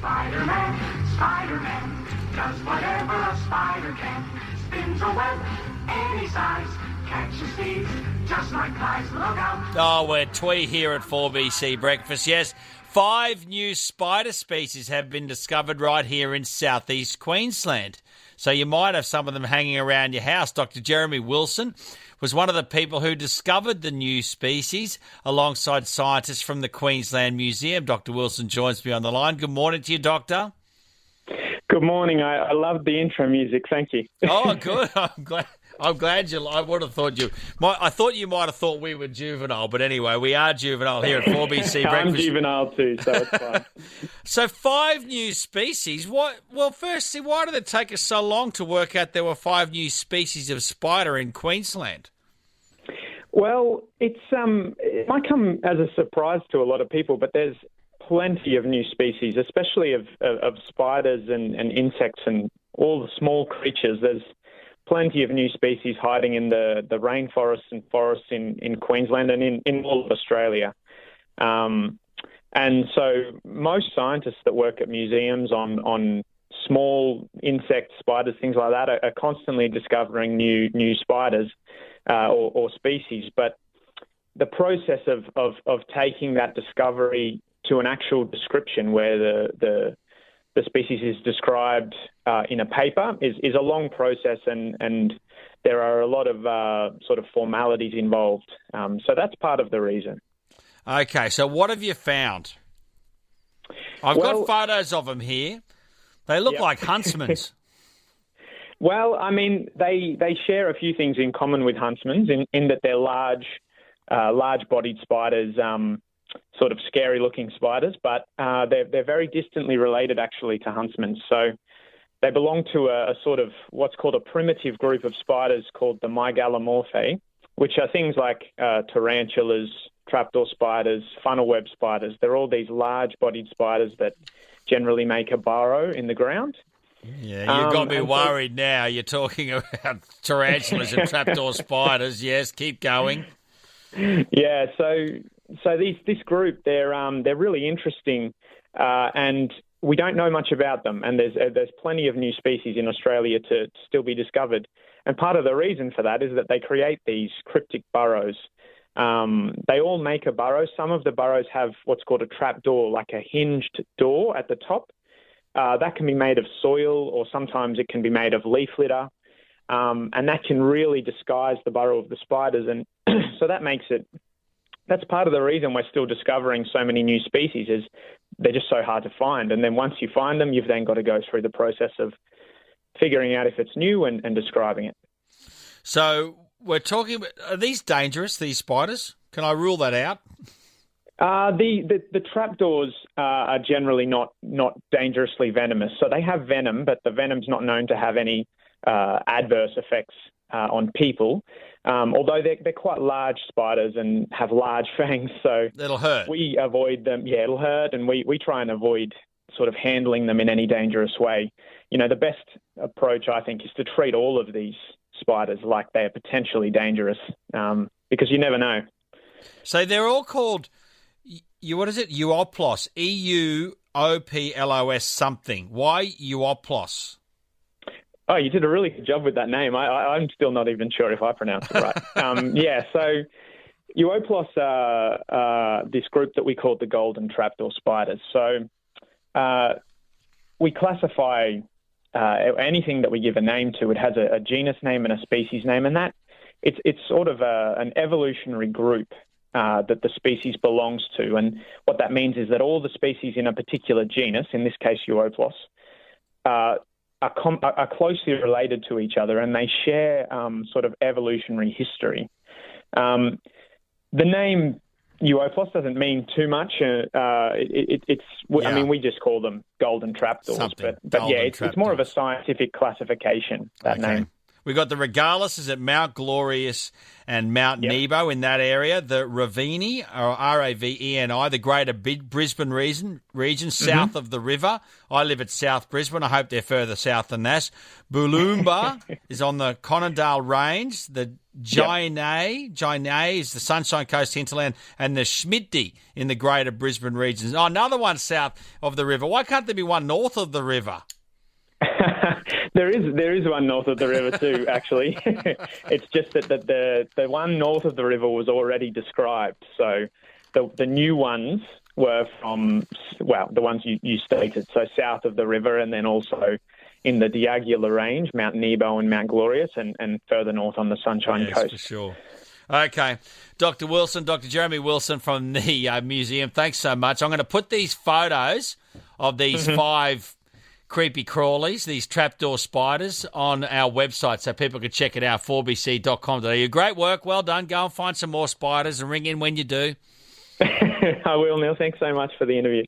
Spider-Man, Spider-Man, does whatever a spider can. Spins a web any size, catches thieves just like flies. Look out. Oh, we're twee here at 4BC Breakfast. Yes, 5 new spider species have been discovered right here in southeast Queensland. So you might have some of them hanging around your house. Dr. Jeremy Wilson was one of the people who discovered the new species alongside scientists from the Queensland Museum. Dr. Wilson joins me on the line. Good morning to you, Doctor. Good morning. I love the intro music. Thank you. Oh, good. I'm glad you. I would have thought you. I thought you might have thought we were juvenile, but anyway, we are juvenile here at 4BC Breakfast. I'm juvenile too, so it's fine. So 5 new species. Well, firstly, why did it take us so long to work out there were 5 new species of spider in Queensland? Well, it might come as a surprise to a lot of people, but there's plenty of new species, especially of spiders and insects and all the small creatures. There's plenty of new species hiding in the rainforests and forests in Queensland and in all of Australia. And so most scientists that work at museums on small insects, spiders, things like that, are constantly discovering new spiders or species. But the process of taking that discovery to an actual description where the species is described in a paper is a long process, and there are a lot of sort of formalities involved. So that's part of the reason. Okay, so what have you found? I've got photos of them here. They look like huntsmen's. Well, I mean, they share a few things in common with huntsmen's in that they're large-bodied spiders, sort of scary-looking spiders, but they're very distantly related, actually, to huntsmen's. So they belong to a sort of what's called a primitive group of spiders called the Mygalomorphae, which are things like tarantulas, trapdoor spiders, funnel web spiders. They're all these large-bodied spiders that generally make a burrow in the ground. Yeah, you've got me worried now. You're talking about tarantulas and trapdoor spiders. Yes, keep going. Yeah, so this group, they're really interesting, and we don't know much about them. And there's plenty of new species in Australia to still be discovered. And part of the reason for that is that they create these cryptic burrows. They all make a burrow. Some of the burrows have what's called a trapdoor, like a hinged door at the top. That can be made of soil, or sometimes it can be made of leaf litter. And that can really disguise the burrow of the spiders. And so that's part of the reason we're still discovering so many new species, is they're just so hard to find. And then once you find them, you've then got to go through the process of figuring out if it's new and describing it. So we're talking about, are these dangerous, these spiders? Can I rule that out? The trapdoors are generally not dangerously venomous. So they have venom, but the venom's not known to have any adverse effects on people. Although they're quite large spiders and have large fangs, so it'll hurt. We avoid them. Yeah, it'll hurt, and we try and avoid sort of handling them in any dangerous way. You know, the best approach, I think, is to treat all of these spiders like they're potentially dangerous, because you never know. So they're all called, what is it? Euoplos, EUOPLOS something. Why Euoplos? Oh, you did a really good job with that name. I'm still not even sure if I pronounced it right. Yeah, so Euoplos are this group that we call the golden trapdoor spiders. So we classify anything that we give a name to. It has a genus name and a species name, and that it's sort of an evolutionary group that the species belongs to. And what that means is that all the species in a particular genus, in this case Euoplos, are closely related to each other, and they share sort of evolutionary history. The name Euoplos doesn't mean too much. I mean, we just call them golden trapdoors. But yeah, it's more of a scientific classification, that name. We've got the Regalis is at Mount Glorious and Mount Nebo in that area. The Raveni, or Raveni, the Greater Brisbane region south of the river. I live at South Brisbane. I hope they're further south than that. Booloomba is on the Conondale Range. The Jainay is the Sunshine Coast hinterland, and the Schmidti in the Greater Brisbane regions. Oh, another one south of the river. Why can't there be one north of the river? There is one north of the river too, actually. It's just that the one north of the river was already described. So the new ones were from, the ones you stated, so south of the river, and then also in the Diagula Range, Mount Nebo and Mount Glorious, and further north on the Sunshine Coast. For sure. Okay. Dr. Wilson, Dr. Jeremy Wilson from the museum, thanks so much. I'm going to put these photos of these 5 creepy crawlies, these trapdoor spiders, on our website so people can check it out, 4bc.com.au. Great work. Well done. Go and find some more spiders and ring in when you do. I will, Neil. Thanks so much for the interview.